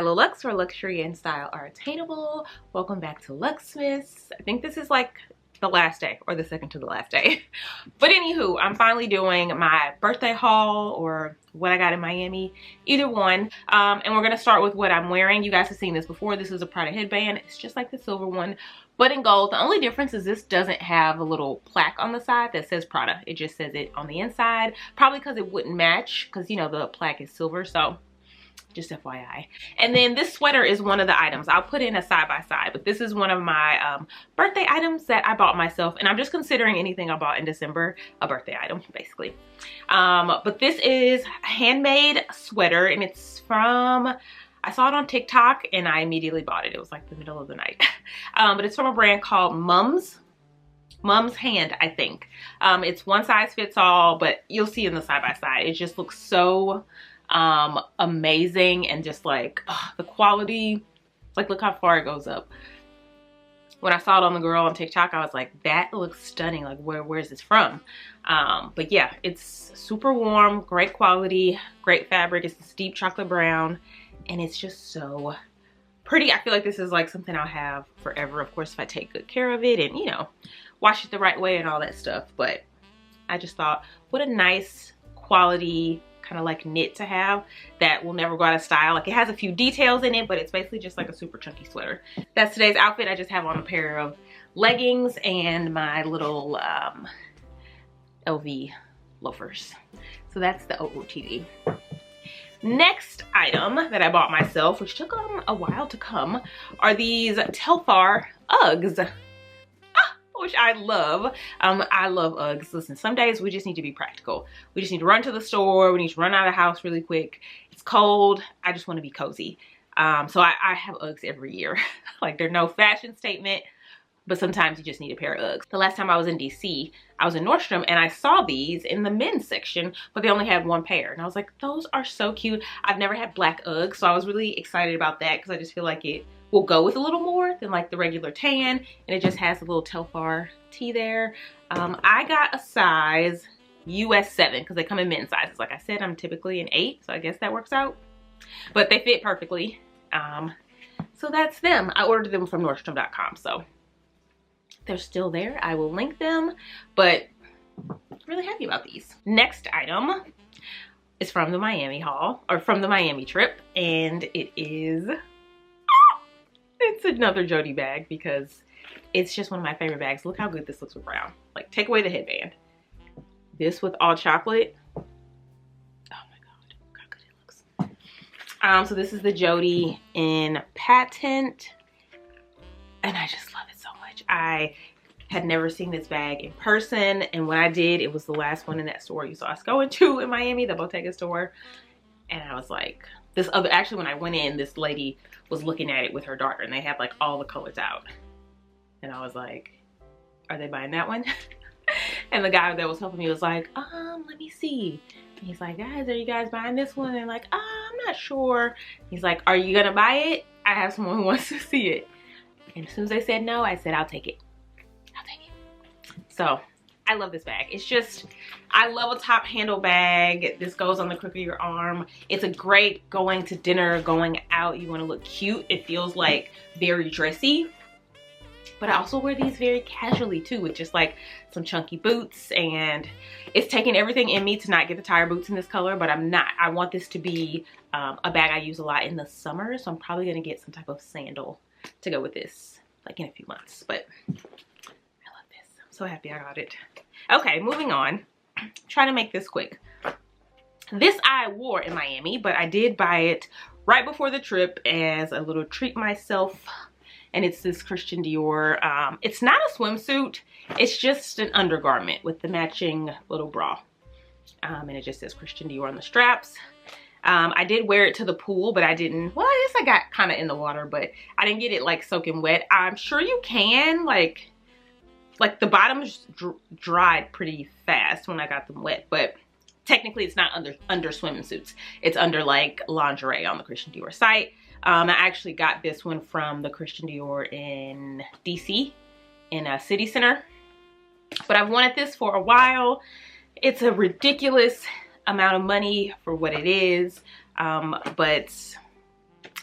Highlowluxxe, where luxury and style are attainable. Welcome back to Luxxemas. I think this is like the last day or the second to the last day. But anywho, I'm finally doing my birthday haul or what I got in Miami, either one. And we're gonna start with what I'm wearing. You guys have seen this before. This is a Prada headband. It's just like the silver one, but in gold. The only difference is this doesn't have a little plaque on the side that says Prada. It just says it on the inside, probably because it wouldn't match, because you know the plaque is silver. So just FYI. And then this sweater is one of the items. I'll put in a side by side, but this is one of my birthday items that I bought myself, and I'm just considering anything I bought in December a birthday item, basically. But this is a handmade sweater, and it's from, I saw it on TikTok and I immediately bought it. It was like the middle of the night. But it's from a brand called Mom's Hand, I think. It's one size fits all, but you'll see in the side by side. It just looks so amazing, and just like the quality, like look how far it goes up. When I saw it on the girl on TikTok, I was like, that looks stunning. Like where's this from? But yeah, it's super warm, great quality, great fabric. It's this deep chocolate brown, and it's just so pretty. I feel like this is like something I'll have forever, of course, if I take good care of it and, you know, wash it the right way and all that stuff. But I just thought, what a nice quality kind of like knit to have that will never go out of style. Like, it has a few details in it, but it's basically just like a super chunky sweater. That's today's outfit. I just have on a pair of leggings and my little LV loafers. So that's the OOTD. Next item that I bought myself, which took a while to come, are these Telfar Uggs, which I love. I love Uggs. Listen, some days we just need to be practical. We just need to run to the store. We need to run out of the house really quick. It's cold. I just want to be cozy. So I have Uggs every year. Like, they're no fashion statement, but sometimes you just need a pair of Uggs. The last time I was in DC, I was in Nordstrom, and I saw these in the men's section, but they only had one pair. And I was like, those are so cute. I've never had black Uggs, so I was really excited about that, because I just feel like it will go with a little more than like the regular tan, and it just has a little Telfar T there. I got a size US 7 because they come in men's sizes. Like I said, I'm typically an 8, so I guess that works out, but they fit perfectly. So that's them. I ordered them from Nordstrom.com, so they're still there. I will link them, but really happy about these. Next item is from the Miami haul, or from the Miami trip, and it is, it's another Jody bag, because it's just one of my favorite bags. Look how good this looks with brown. Like, take away the headband. This with all chocolate. Oh my God, look how good it looks. So this is the Jody in patent, and I just love it so much. I had never seen this bag in person, and when I did, it was the last one in that store you saw us going to in Miami, the Bottega store. And I was like, this other, actually when I went in, this lady was looking at it with her daughter, and they had like all the colors out. And I was like, are they buying that one? And the guy that was helping me was like, let me see. And he's like, guys, are you guys buying this one? And they're like, I'm not sure. He's like, are you gonna buy it? I have someone who wants to see it. And as soon as they said no, I said, I'll take it. I'll take it. So I love this bag. It's just, I love a top handle bag. This goes on the crook of your arm. It's a great going to dinner, going out. You want to look cute. It feels like very dressy. But I also wear these very casually too, with just like some chunky boots. And it's taking everything in me to not get the tire boots in this color, but I'm not. I want this to be a bag I use a lot in the summer. So I'm probably going to get some type of sandal to go with this, like in a few months. But I love this. I'm so happy I got it. Okay, moving on. Trying to make this quick. This I wore in Miami, but I did buy it right before the trip as a little treat myself. And it's this Christian Dior. It's not a swimsuit. It's just an undergarment with the matching little bra. And it just says Christian Dior on the straps. I did wear it to the pool, but I didn't, well, I guess I got kind of in the water, but I didn't get it like soaking wet. I'm sure you can, like the bottoms dried pretty fast when I got them wet, but technically it's not under swimsuits. It's under like lingerie on the Christian Dior site. I actually got this one from the Christian Dior in DC in a city center, but I've wanted this for a while. It's a ridiculous amount of money for what it is, but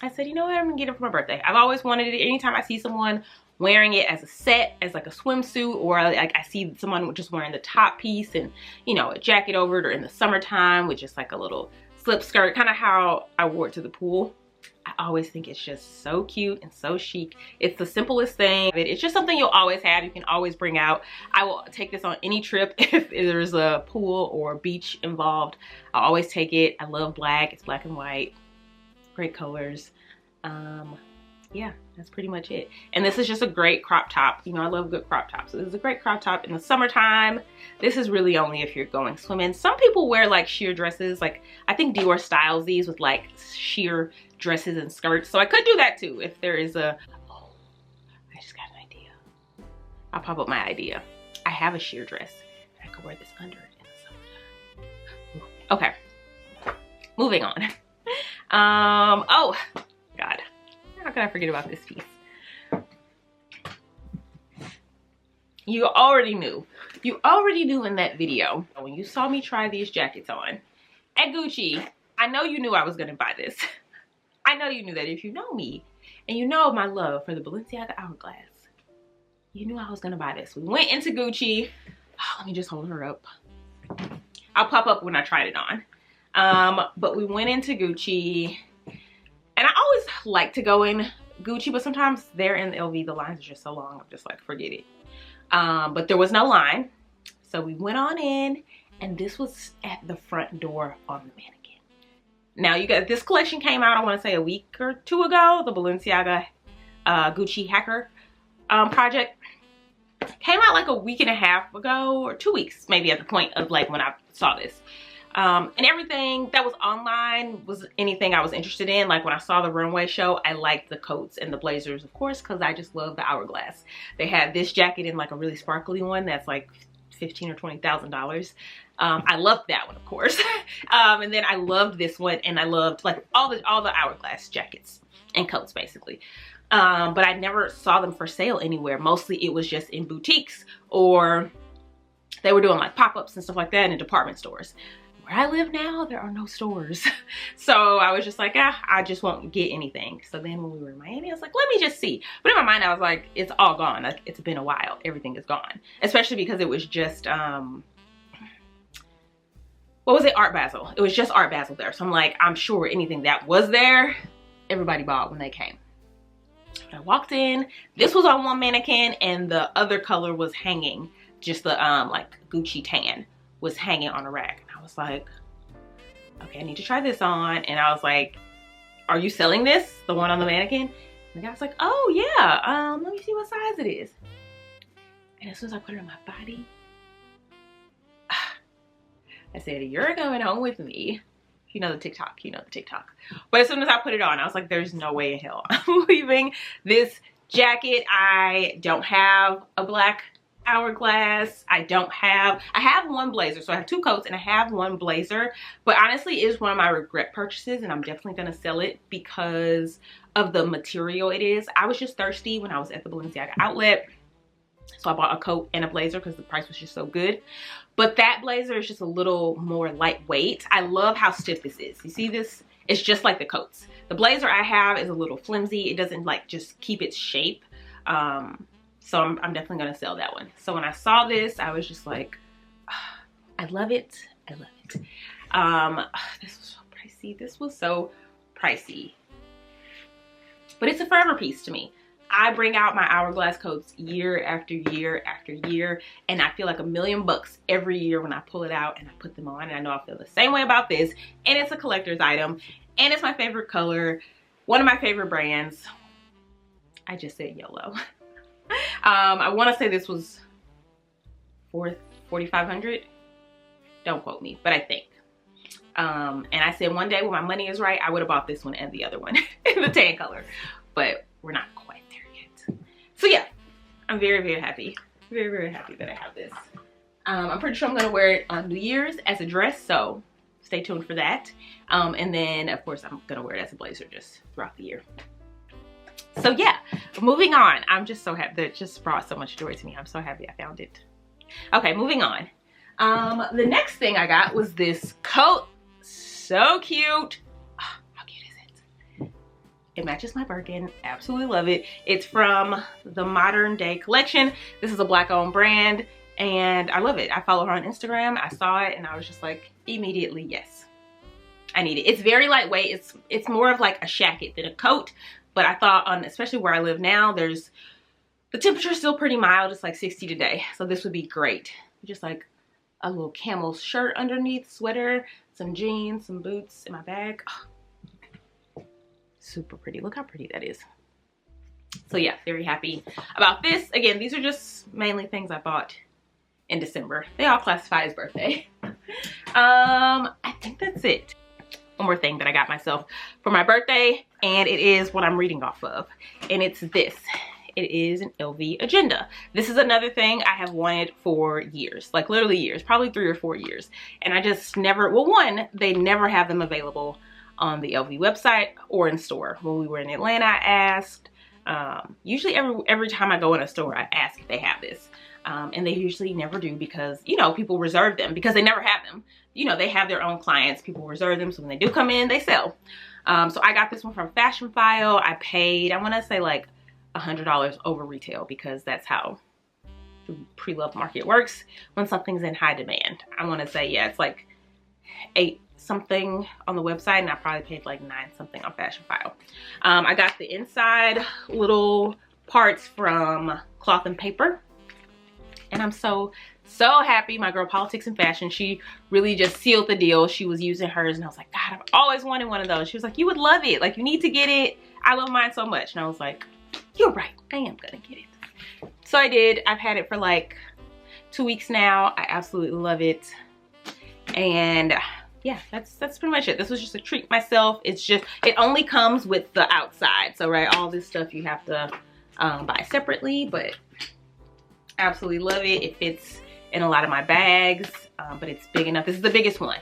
I said, you know what, I'm gonna get it for my birthday. I've always wanted it. Anytime I see someone wearing it as a set, as like a swimsuit, or like I see someone just wearing the top piece and, you know, a jacket over it, or in the summertime with just like a little slip skirt, kind of how I wore it to the pool. I always think it's just so cute and so chic. It's the simplest thing. It's just something you'll always have. You can always bring out. I will take this on any trip if there's a pool or a beach involved. I'll always take it. I love black. It's black and white. Great colors. Yeah, that's pretty much it. And this is just a great crop top. You know, I love good crop tops. So this is a great crop top in the summertime. This is really only if you're going swimming. Some people wear like sheer dresses. Like I think Dior styles these with like sheer dresses and skirts. So I could do that too if there is a, oh, I just got an idea. I'll pop up my idea. I have a sheer dress and I could wear this under it in the summertime. Okay, moving on. Oh God. How can I forget about this piece? You already knew in that video when you saw me try these jackets on at Gucci. I know you knew I was gonna buy this. I know you knew that. If you know me and you know my love for the Balenciaga Hourglass, you knew I was gonna buy this. We went into Gucci. Oh, let me just hold her up. I'll pop up when I tried it on. But we went into Gucci. And I always like to go in Gucci, but sometimes there in the LV, the lines are just so long, I'm just like, forget it. But there was no line. So we went on in, and this was at the front door on the mannequin. Now, you got this collection came out, I want to say a week or two ago, the Balenciaga Gucci Hacker project. Came out like a week and a half ago, or 2 weeks, maybe at the point of like when I saw this. And everything that was online was anything I was interested in. Like when I saw the runway show, I liked the coats and the blazers, of course, because I just love the Hourglass. They had this jacket in like a really sparkly one that's like $15,000 or $20,000. I loved that one, of course. And then I loved this one, and I loved like all the Hourglass jackets and coats basically. But I never saw them for sale anywhere. Mostly it was just in boutiques, or they were doing like pop-ups and stuff like that in department stores. Where I live now, there are no stores. So I was just like, I just won't get anything. So then when we were in Miami, I was like, let me just see. But in my mind, I was like, it's all gone. Like, it's been a while. Everything is gone. Especially because it was just, what was it? Art Basel. It was just Art Basel there. So I'm like, I'm sure anything that was there, everybody bought when they came. But I walked in, this was on one mannequin, and the other color was hanging. Just the like Gucci tan was hanging on a rack. And I was like, okay, I need to try this on. And I was like, are you selling this? The one on the mannequin? And the guy was like, oh yeah, let me see what size it is. And as soon as I put it on my body, I said, you're going home with me. You know the TikTok, you know the TikTok. But as soon as I put it on, I was like, there's no way in hell I'm leaving this jacket. I don't have a black Hourglass. I have one blazer. So I have two coats and I have one blazer. But honestly, it is one of my regret purchases, and I'm definitely going to sell it because of the material it is. I was just thirsty when I was at the Balenciaga outlet. So I bought a coat and a blazer because the price was just so good. But that blazer is just a little more lightweight. I love how stiff this is. You see this? It's just like the coats. The blazer I have is a little flimsy. It doesn't like just keep its shape. So I'm definitely going to sell that one. So when I saw this, I was just like, I love it. I love it. This was so pricey. This was so pricey. But it's a forever piece to me. I bring out my Hourglass coats year after year after year, and I feel like $1,000,000 every year when I pull it out and I put them on. And I know I feel the same way about this. And it's a collector's item, and it's my favorite color, one of my favorite brands. I just said yellow. I want to say this was $4,500. Don't quote me, but I think. And I said one day when my money is right, I would have bought this one and the other one in the tan color, but we're not quite there yet. So yeah, I'm very, very happy. Very, very happy that I have this. I'm pretty sure I'm going to wear it on New Year's as a dress, so stay tuned for that. And then, of course, I'm going to wear it as a blazer just throughout the year. So yeah, moving on. I'm just so happy. That just brought so much joy to me. I'm so happy I found it. Okay, moving on. The next thing I got was this coat. So cute. Oh, how cute is it? It matches my Birkin. Absolutely love it. It's from the Modern Day collection. This is a Black owned brand and I love it. I follow her on Instagram. I saw it and I was just like, immediately, yes, I need it. It's very lightweight. It's more of like a shacket than a coat. But I thought, especially where I live now, the temperature is still pretty mild. It's like 60 today. So this would be great. Just like a little camel shirt underneath, sweater, some jeans, some boots in my bag. Oh, super pretty. Look how pretty that is. So yeah, very happy about this. Again, these are just mainly things I bought in December. They all classify as birthday. I think that's it. One more thing that I got myself for my birthday, and it is what I'm reading off of, and it's this. It is an LV agenda. This is another thing I have wanted for years, like literally years, probably 3 or 4 years. And I just never, well, one, they never have them available on the LV website or in store. When we were in Atlanta, I asked. Usually every time I go in a store, I ask if they have this. And they usually never do because, you know, people reserve them because they never have them. You know, they have their own clients. People reserve them. So when they do come in, they sell. So I got this one from Fashion File. I paid, I want to say like $100 over retail because that's how the pre-loved market works when something's in high demand. I want to say, yeah, it's like 8 something on the website and I probably paid like 9 something on Fashion File. I got the inside little parts from Cloth and Paper. And I'm so happy. My girl Politics and Fashion, she really just sealed the deal. She was using hers and I was like, God, I've always wanted one of those. She was like, you would love it. Like, you need to get it. I love mine so much. And I was like, you're right. I am gonna get it. So I did. I've had it for like 2 weeks now. I absolutely love it. And yeah, that's pretty much it. This was just a treat myself. It's just, it only comes with the outside. So right, all this stuff you have to buy separately, but absolutely love it. It fits in a lot of my bags, but it's big enough. This is the biggest one.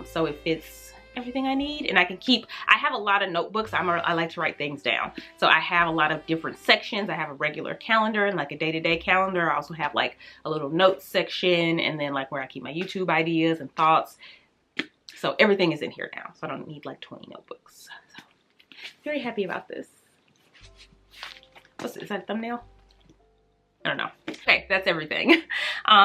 So it fits everything I need, and I can keep, I have a lot of notebooks. I like to write things down. So I have a lot of different sections. I have a regular calendar and like a day-to-day calendar. I also have like a little notes section and then like where I keep my YouTube ideas and thoughts. So everything is in here now. So I don't need like 20 notebooks. So very happy about this. Is that a thumbnail? I don't know. Okay, that's everything.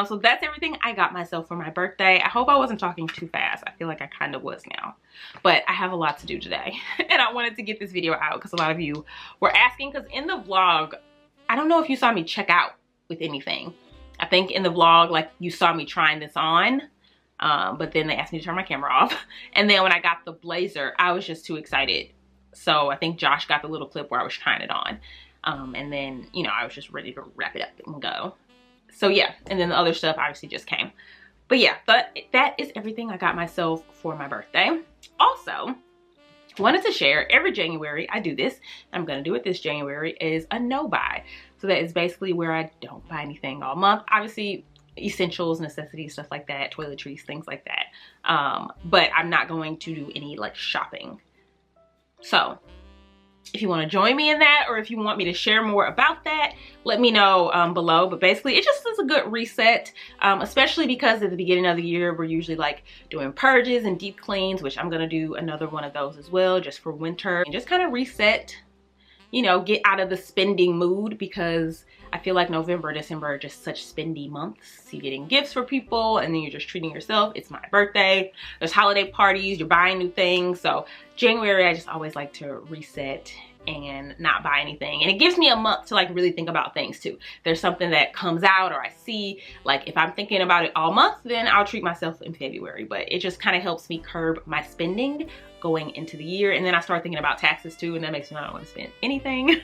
So that's everything I got myself for my birthday. I hope I wasn't talking too fast. I feel like I kind of was now. But I have a lot to do today. And I wanted to get this video out because a lot of you were asking. Because in the vlog, I don't know if you saw me check out with anything. I think in the vlog, like you saw me trying this on. But then they asked me to turn my camera off. And then when I got the blazer, I was just too excited. So I think Josh got the little clip where I was trying it on. And then, you know, I was just ready to wrap it up and go. So yeah, and then the other stuff obviously just came. But yeah, that is everything I got myself for my birthday. Also, wanted to share, every January I do this, I'm gonna do it this January, is a no buy. So that is basically where I don't buy anything all month. Obviously, essentials, necessities, stuff like that, toiletries, things like that. But I'm not going to do any like shopping. So if you want to join me in that, or if you want me to share more about that, let me know below. But basically, it just is a good reset, especially because at the beginning of the year, we're usually like doing purges and deep cleans, which I'm going to do another one of those as well, just for winter. And just kind of reset, you know, get out of the spending mood, because I feel like November, December are just such spendy months. You're getting gifts for people and then you're just treating yourself. It's my birthday. There's holiday parties. You're buying new things. So January, I just always like to reset and not buy anything. And it gives me a month to like really think about things too. There's something that comes out or I see, like if I'm thinking about it all month, then I'll treat myself in February. But it just kind of helps me curb my spending going into the year. And then I start thinking about taxes too, and that makes me not want to spend anything.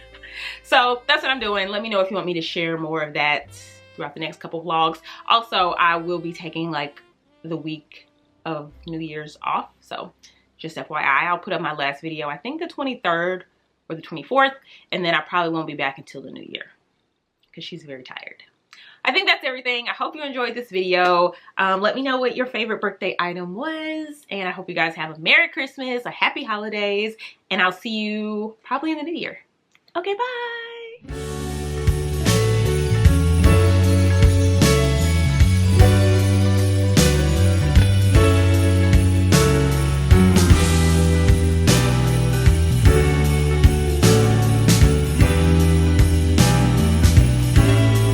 So that's what I'm doing. Let me know if you want me to share more of that throughout the next couple vlogs. Also, I will be taking like the week of New Year's off. So just FYI, I'll put up my last video, I think the 23rd or the 24th, and then I probably won't be back until the new year because she's very tired. I think that's everything. I hope you enjoyed this video. Let me know what your favorite birthday item was, and I hope you guys have a Merry Christmas, a Happy Holidays, and I'll see you probably in the new year. Okay, bye.